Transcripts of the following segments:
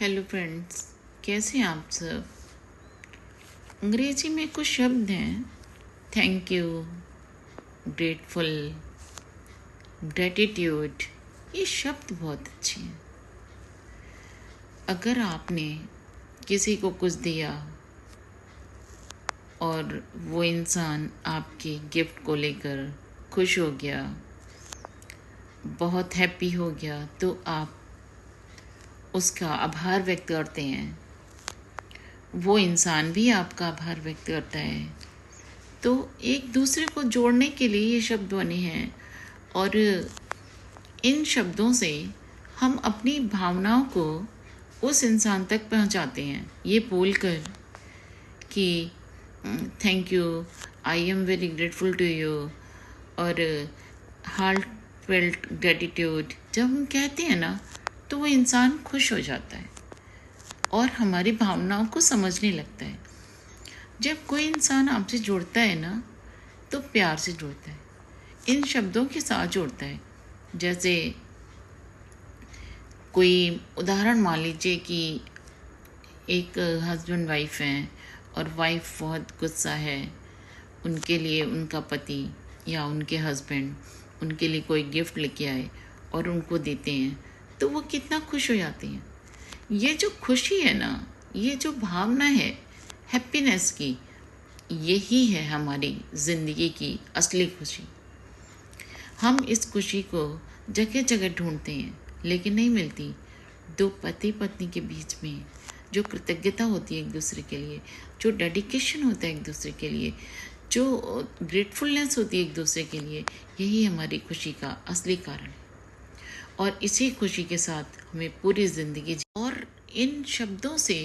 Hello friends, कैसे हैं आप सब। अंग्रेजी में कुछ शब्द हैं, थैंक यू, ग्रेटफुल, ग्रेटिट्यूड। ये शब्द बहुत अच्छे हैं। अगर आपने किसी को कुछ दिया और वो इंसान आपके गिफ्ट को लेकर खुश हो गया, बहुत हैप्पी हो गया, तो आप उसका आभार व्यक्त करते हैं। वो इंसान भी आपका आभार व्यक्त करता है। तो एक दूसरे को जोड़ने के लिए ये शब्द बने हैं और इन शब्दों से हम अपनी भावनाओं को उस इंसान तक पहुंचाते हैं, ये बोलकर कि thank you, I am very grateful to you, और हार्ट फेल्ट ग्रेटिट्यूड। जब हम कहते हैं ना, तो वो इंसान खुश हो जाता है और हमारी भावनाओं को समझने लगता है। जब कोई इंसान आपसे जुड़ता है ना, तो प्यार से जुड़ता है, इन शब्दों के साथ जुड़ता है। जैसे कोई उदाहरण मान लीजिए कि एक हस्बैंड वाइफ हैं और वाइफ बहुत गुस्सा है, उनके लिए उनका पति या उनके हस्बैंड उनके लिए कोई गिफ्ट लेके आए और उनको देते हैं, तो वो कितना खुश हो जाती हैं। ये जो खुशी है ना, ये जो भावना है हैप्पीनेस की, यही है हमारी ज़िंदगी की असली खुशी। हम इस खुशी को जगह जगह ढूंढते हैं लेकिन नहीं मिलती। दो पति पत्नी के बीच में जो कृतज्ञता होती है एक दूसरे के लिए, जो डेडिकेशन होता है एक दूसरे के लिए, जो ग्रेटफुलनेस होती है एक दूसरे के लिए, यही हमारी खुशी का असली कारण है। और इसी खुशी के साथ हमें पूरी ज़िंदगी और इन शब्दों से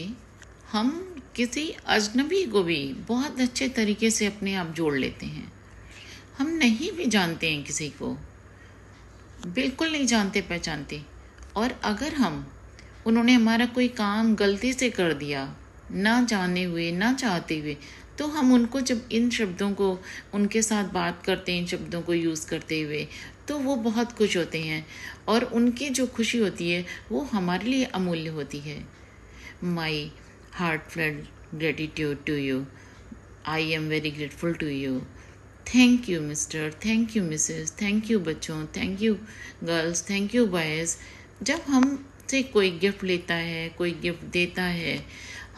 हम किसी अजनबी को भी बहुत अच्छे तरीके से अपने आप जोड़ लेते हैं। हम नहीं भी जानते हैं किसी को, बिल्कुल नहीं जानते पहचानते, और अगर उन्होंने हमारा कोई काम गलती से कर दिया, ना जाने हुए ना चाहते हुए, तो हम उनको जब इन शब्दों को उनके साथ बात करते हैं, इन शब्दों को यूज़ करते हुए, तो वो बहुत खुश होते हैं और उनकी जो खुशी होती है वो हमारे लिए अमूल्य होती है। My heartfelt gratitude to you, I am very grateful to you, thank you mister, thank you Mrs, thank you बच्चों, thank you girls, thank you boys. जब हमसे कोई गिफ्ट लेता है, कोई गिफ्ट देता है,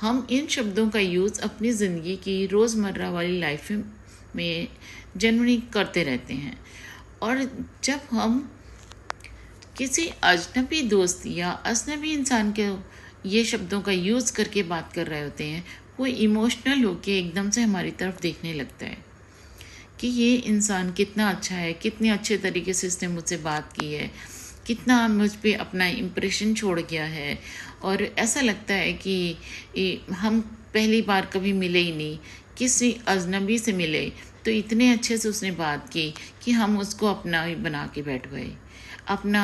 हम इन शब्दों का यूज़ अपनी ज़िंदगी की रोज़मर्रा वाली लाइफ में जनरली करते रहते हैं। और जब हम किसी अजनबी दोस्त या अजनबी इंसान के ये शब्दों का यूज़ करके बात कर रहे होते हैं, वो इमोशनल होके एकदम से हमारी तरफ देखने लगता है कि ये इंसान कितना अच्छा है, कितने अच्छे तरीके से इसने मुझसे बात की है, कितना मुझ पे अपना इम्प्रेशन छोड़ गया है। और ऐसा लगता है कि हम पहली बार कभी मिले ही नहीं, किसी अजनबी से मिले तो इतने अच्छे से उसने बात की कि हम उसको अपना ही बना के बैठ गए। अपना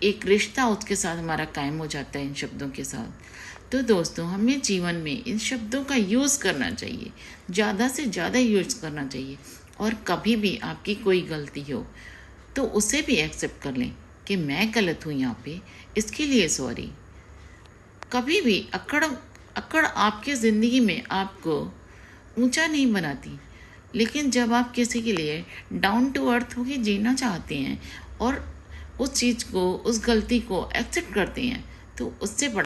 एक रिश्ता उसके साथ हमारा कायम हो जाता है इन शब्दों के साथ। तो दोस्तों, हमें जीवन में इन शब्दों का यूज़ करना चाहिए, ज़्यादा से ज़्यादा यूज़ करना चाहिए। और कभी भी आपकी कोई गलती हो तो उसे भी एक्सेप्ट कर लें कि मैं गलत हूँ यहाँ पे, इसके लिए सॉरी। कभी भी अकड़ आपके ज़िंदगी में आपको ऊंचा नहीं बनाती, लेकिन जब आप किसी के लिए डाउन टू अर्थ होके जीना चाहते हैं और उस चीज़ को, उस गलती को एक्सेप्ट करते हैं, तो उससे बड़ा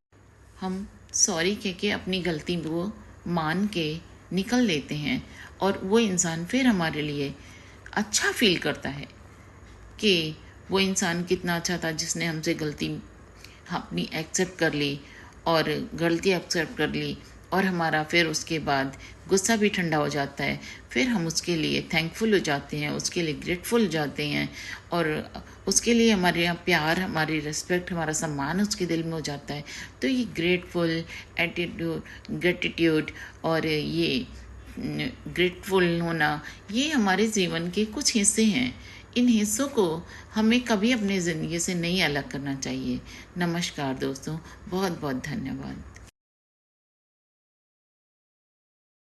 हम सॉरी कह के अपनी गलती को मान के निकल लेते हैं। और वो इंसान फिर हमारे लिए अच्छा फील करता है कि वो इंसान कितना अच्छा था जिसने हमसे गलती अपनी एक्सेप्ट कर ली और गलती एक्सेप्ट कर ली, और हमारा फिर उसके बाद गुस्सा भी ठंडा हो जाता है। फिर हम उसके लिए थैंकफुल हो जाते हैं, उसके लिए ग्रेटफुल हो जाते हैं, और उसके लिए हमारे यहाँ प्यार, हमारी रिस्पेक्ट, हमारा सम्मान उसके दिल में हो जाता है। तो ये ग्रेटफुल एटीट्यूड, ग्रेटिट्यूड और ये ग्रेटफुल होना, ये हमारे जीवन के कुछ हिस्से हैं। इन हिस्सों को हमें कभी अपनी ज़िंदगी से नहीं अलग करना चाहिए। नमस्कार दोस्तों, बहुत बहुत धन्यवाद।